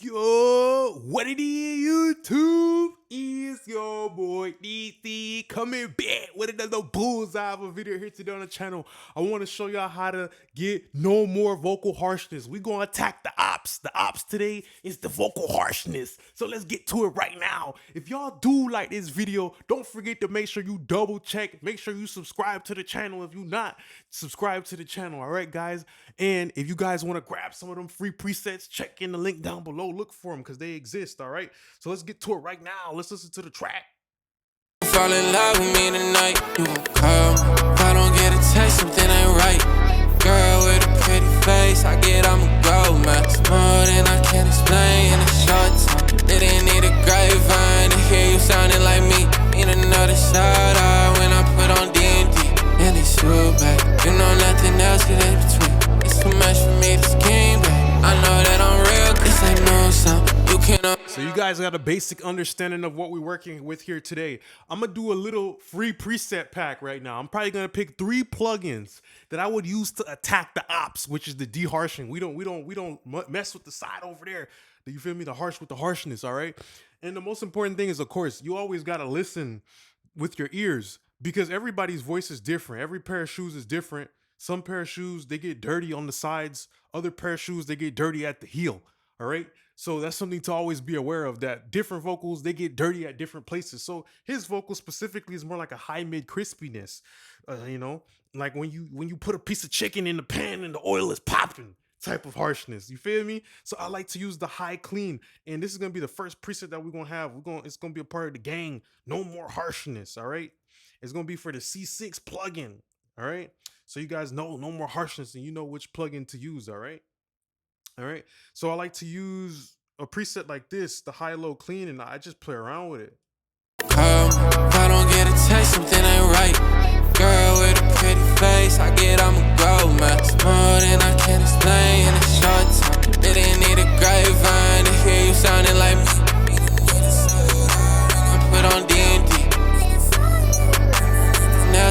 Yo, what it is, YouTube? Is your boy DC coming back with another bullseye of a video here today on the channel. I want to show y'all how to get no more vocal harshness. We're going to attack the ops. The ops today is the vocal harshness. So let's get to it right now. If y'all do like this video, don't forget to make sure you double check. Make sure you subscribe to the channel if you're not subscribed to the channel. All right, guys? And if you guys want to grab some of them free presets, check in the link down below. Look for them because they exist. All right? So let's get to it right now. Let's listen to the track. Fall in love with me tonight, you gon' call me. If I don't get a text, something ain't right. Girl with a pretty face, I get I'ma go, man. It's more than I can explain in a short time. They didn't need a grapevine to hear you sounding like me. Need another shout out when I put on D&D. And it's you, babe. You know nothing else is in between. It's too much for me to scheme, babe. I know that I'm real, this ain't no sound. You cannot. So you guys got a basic understanding of what we're working with here today. I'm gonna do a little free preset pack right now. I'm probably gonna pick 3 plugins that I would use to attack the ops, which is the de-harshing. We don't mess with the side over there. Do you feel me? The harsh with the harshness, all right? And the most important thing is, of course, you always gotta listen with your ears because everybody's voice is different. Every pair of shoes is different. Some pair of shoes, they get dirty on the sides. Other pair of shoes, they get dirty at the heel, all right? So that's something to always be aware of, that different vocals, they get dirty at different places. So his vocal specifically is more like a high mid crispiness, you know, like when you put a piece of chicken in the pan and the oil is popping type of harshness. You feel me? So I like to use the high clean, and this is gonna be the first preset that we're gonna have. It's gonna be a part of the gang. No more harshness, all right? It's gonna be for the C6 plugin, all right? So you guys know no more harshness, and you know which plugin to use, all right? All right, so I like to use a preset like this, the high-low clean, and I just play around with it. If I don't get a text, something ain't right. Girl with a pretty face, I get I'ma go, man. It's more than I can explain in a short time. They didn't need a grapevine to hear you sounding like me. I put on D&D.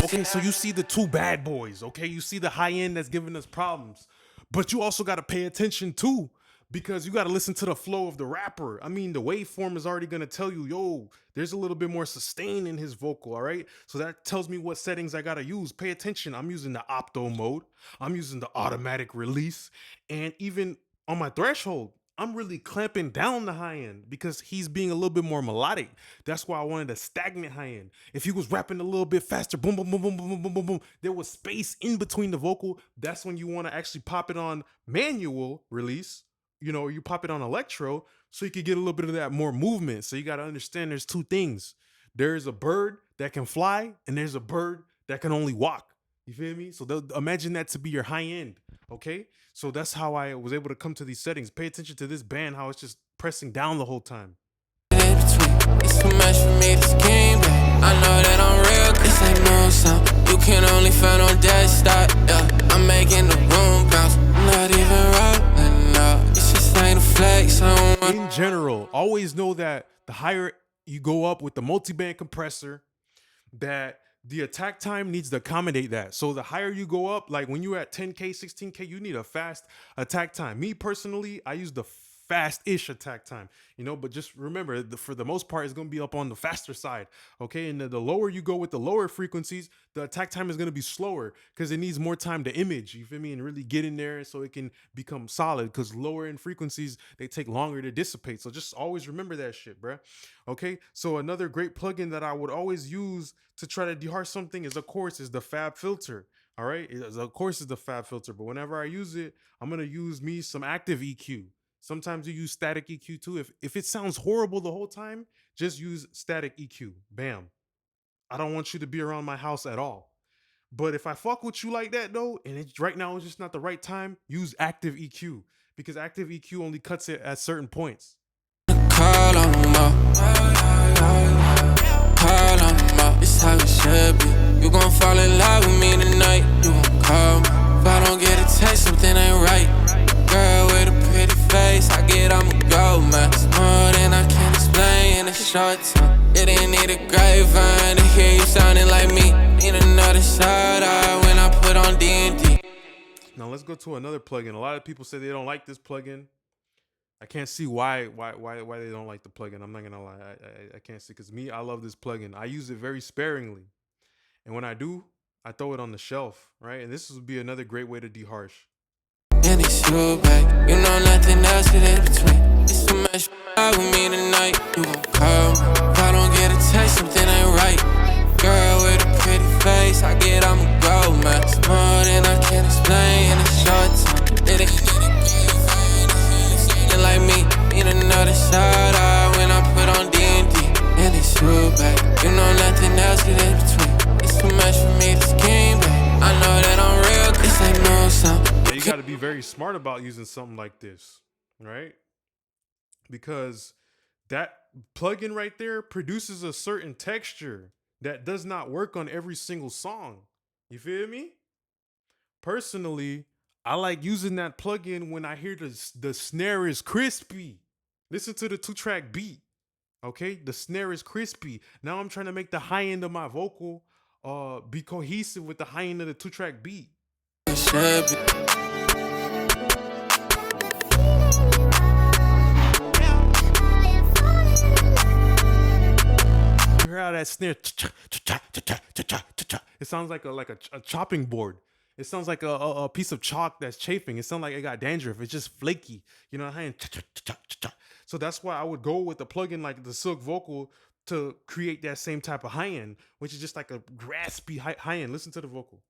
Okay, so you see the 2 bad boys, okay? You see the high end that's giving us problems. But you also got to pay attention too, because you got to listen to the flow of the rapper. I mean, the waveform is already going to tell you, yo, there's a little bit more sustain in his vocal, all right? So that tells me what settings I got to use. Pay attention. I'm using the opto mode. I'm using the automatic release. And even on my threshold, I'm really clamping down the high end because he's being a little bit more melodic. That's why I wanted a stagnant high end. If he was rapping a little bit faster, boom, boom, boom, boom, boom, boom, boom, boom, boom, there was space in between the vocal. That's when you want to actually pop it on manual release. You know, you pop it on electro so you could get a little bit of that more movement. So you got to understand there's 2 things. There's a bird that can fly and there's a bird that can only walk. You feel me? So imagine that to be your high end, okay? So that's how I was able to come to these settings. Pay attention to this band, how it's just pressing down the whole time. It's too much for me to scheme, babe. I know that I'm real, this ain't no sound. You can only find on desktop, yeah. I'm making the room bounce, I'm not even rolling, no. It's just ain't a flex, In general, always know that the higher you go up with the multiband compressor, that the attack time needs to accommodate that. So the higher you go up, like when you're at 10K, 16K, you need a fast attack time. Me personally, I use the fast-ish attack time, you know, but just remember, for the most part, it's going to be up on the faster side, okay? And the lower you go with the lower frequencies, the attack time is going to be slower because it needs more time to image, you feel me, and really get in there so it can become solid, because lower in frequencies, they take longer to dissipate. So just always remember that shit, bruh. Okay, so another great plugin that I would always use to try to deharsh something is, of course, is the Fab filter. All right, of course, is the Fab filter, but whenever I use it, I'm going to use me some active EQ. Sometimes you use static EQ too. If it sounds horrible the whole time, just use static EQ. Bam. I don't want you to be around my house at all. But if I fuck with you like that though, and right now it's just not the right time, use active EQ, because active EQ only cuts it at certain points. Call on them up. Call on them up. It's how it should be. You gon' fall in love with me tonight. You gon' call me. If I don't get a text, something ain't right. Girl with a pretty face, I get I'ma go, man. It's more than I can explain in a short time. It ain't need a grapevine to hear you sounding like me. Need another shout out when I put on D&D. Now let's go to another plugin. A lot of people say they don't like this plugin. I can't see why they don't like the plugin. I'm not gonna lie, I can't see, because me, I love this plugin. I use it very sparingly, and when I do, I throw it on the shelf, right? And this would be another great way to de-harsh. And it's you, babe. You know nothing else is in between. It's too much out with me tonight. You gon' call me. If I don't get a text, something ain't right. Girl with a pretty face, I get I'ma go, man. It's more than I can explain in a short time. It ain't like me, need another shout out when I put on D&D. And it's you, babe. You know nothing else is in between. It's too much for me to scheme, babe. I know that I'm real, this ain't no sound. Yeah, you gotta be very smart about using something like this, right? Because that plugin right there produces a certain texture that does not work on every single song. You feel me? Personally, I like using that plugin when I hear the snare is crispy. Listen to the 2-track beat. Okay, the snare is crispy. Now I'm trying to make the high end of my vocal be cohesive with the high end of the 2-track beat. You hear how that snare? It sounds like a chopping board. It sounds like a piece of chalk that's chafing. It sounds like it got dandruff. It's just flaky. You know what I mean? So that's why I would go with a plugin like the Silk Vocal to create that same type of high end, which is just like a raspy high end. Listen to the vocal.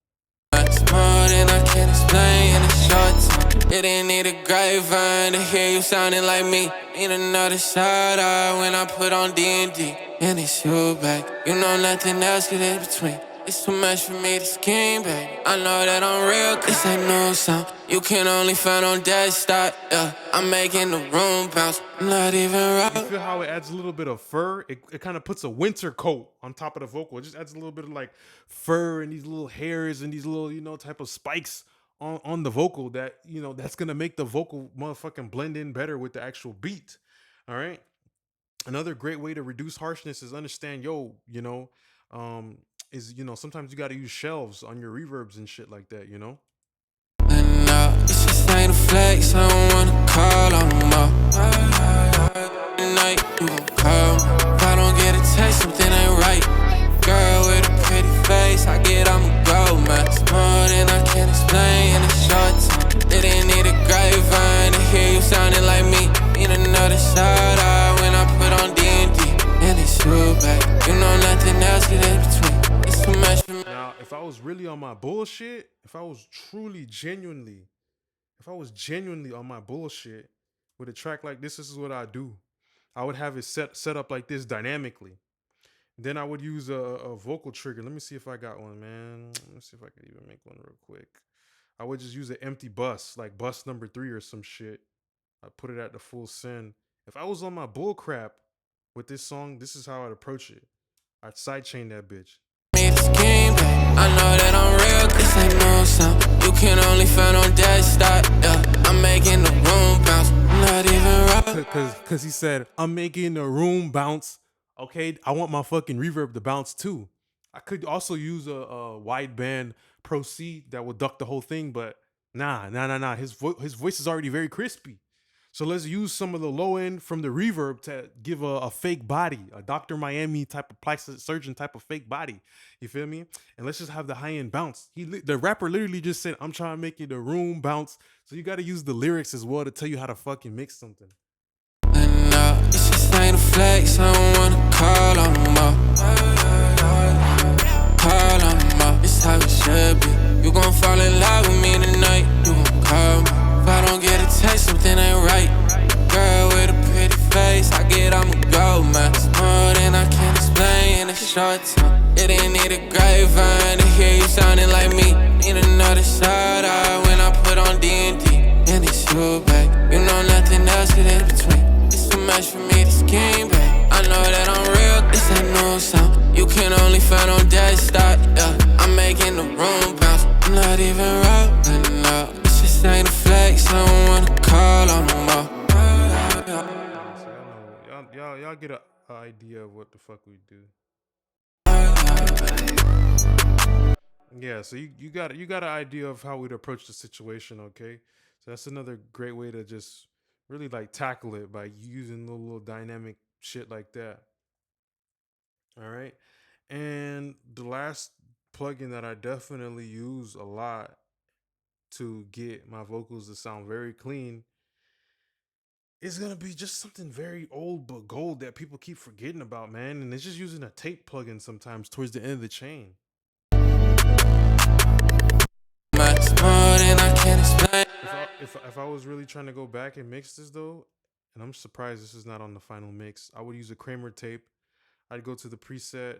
It's more than I can explain in a short time. It didn't need a grapevine to hear you sounding like me. Need another shout out when I put on D&D. And it's you, babe. You know nothing else get in between. It's too much for me to scheme, babe. I know that I'm real, this ain't no sound. You can only find on desktop, yeah. I'm making the room bounce, I'm not even right. You feel how it adds a little bit of fur? It kind of puts a winter coat on top of the vocal. It just adds a little bit of like fur and these little hairs and these little, type of spikes on the vocal that, that's gonna make the vocal motherfucking blend in better with the actual beat. All right. Another great way to reduce harshness is understand, sometimes you got to use shelves on your reverbs and shit like that, And it's just ain't a flex, I don't wanna call on them all. Tonight, you gon' call me. If I don't get a text, something ain't right. Girl with a pretty face, I get I'ma go, man. It's more than I can explain in a short time. They didn't need a grapevine to hear you sounding like me. Need another shout out when I put on D&D. And it's you, babe. You know nothing else get in between. It's too much for me. Now, if I was really on my bullshit, if I was genuinely on my bullshit with a track like this is what I do. I would have it set up like this dynamically. Then I would use a vocal trigger. Let me see if I got one, man. Let me see if I can even make one real quick. I would just use an empty bus, like bus number 3 or some shit. I put it at the full send. If I was on my bull crap with this song, this is how I'd approach it. I'd sidechain that bitch. I know that I'm real, this ain't no sound. You can only find on desktop, yeah. I'm making the room bounce, I'm not even right. Cause he said, I'm making the room bounce. Okay, I want my fucking reverb to bounce too. I could also use a wideband Pro C that will duck the whole thing, but nah. His voice is already very crispy. So let's use some of the low end from the reverb to give a fake body, a Dr. Miami type of plastic surgeon type of fake body. You feel me? And let's just have the high end bounce. The rapper literally just said, I'm trying to make it the room bounce. So you got to use the lyrics as well to tell you how to fucking mix something. And it's just ain't a flex, I don't wanna call on them all. Call on them all, it's how it should be. You gon' fall in love with me tonight, you gon' call me. If I don't get a text, something ain't right. Girl with a pretty face, I get I'ma go, man. It's more than I can explain in a short time. It didn't need a grapevine to hear you sounding like me. Need another shout out when I put on D&D. And it's you, babe. You know nothing else get in between. It's too much for me to scheme, babe. I know that I'm real, this ain't no sound. You can only find on desktop, yeah. I'm making the room bounce, I'm not even rolling up. It's just ain't a flex, I don't wanna call on them all. Y'all get an idea of what the fuck we do. Yeah, so you got an idea of how we'd approach the situation, okay? So that's another great way to just really like tackle it by using little dynamic shit like that. All right. And the last plugin that I definitely use a lot to get my vocals to sound very clean is gonna be just something very old but gold that people keep forgetting about, man. And it's just using a tape plugin sometimes towards the end of the chain. Much more than I can explain. If I was really trying to go back and mix this though, and I'm surprised this is not on the final mix, I would use a Kramer tape. I'd go to the preset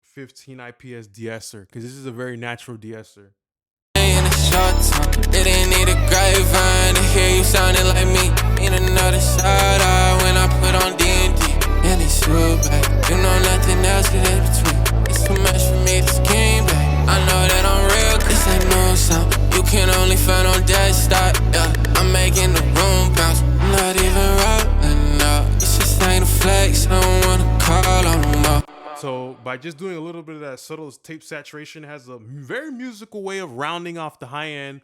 15 IPS de-esser because this is a very natural de-esser. In a short time, didn't need a grapevine to hear you sounding like me. Need another shout out when I put on D&D. And it's you, babe. You know nothing else is in between. It's too much for me to scheme, babe. I know that I'm real, this ain't no sound. You can only find on desktop, yeah. I'm making the room bounce. I'm not even rolling out. It's just ain't a flex. I don't wanna call on them all. So by just doing a little bit of that subtle tape saturation has a very musical way of rounding off the high end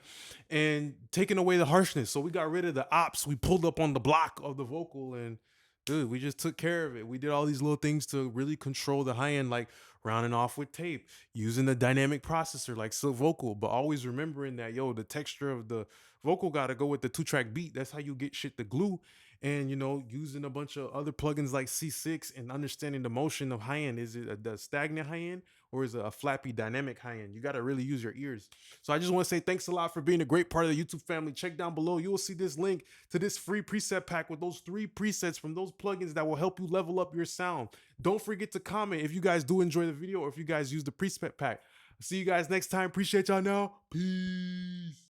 and taking away the harshness. So we got rid of the ops. We pulled up on the block of the vocal and dude, we just took care of it. We did all these little things to really control the high end, like rounding off with tape, using the dynamic processor like Silk Vocal, but always remembering that, yo, the texture of the vocal got to go with the 2-track beat. That's how you get shit to glue. And using a bunch of other plugins like C6 and understanding the motion of high end. Is it the stagnant high end or is it a flappy dynamic high end? You got to really use your ears. So I just want to say thanks a lot for being a great part of the YouTube family. Check down below. You will see this link to this free preset pack with those 3 presets from those plugins that will help you level up your sound. Don't forget to comment if you guys do enjoy the video or if you guys use the preset pack. See you guys next time. Appreciate y'all now. Peace.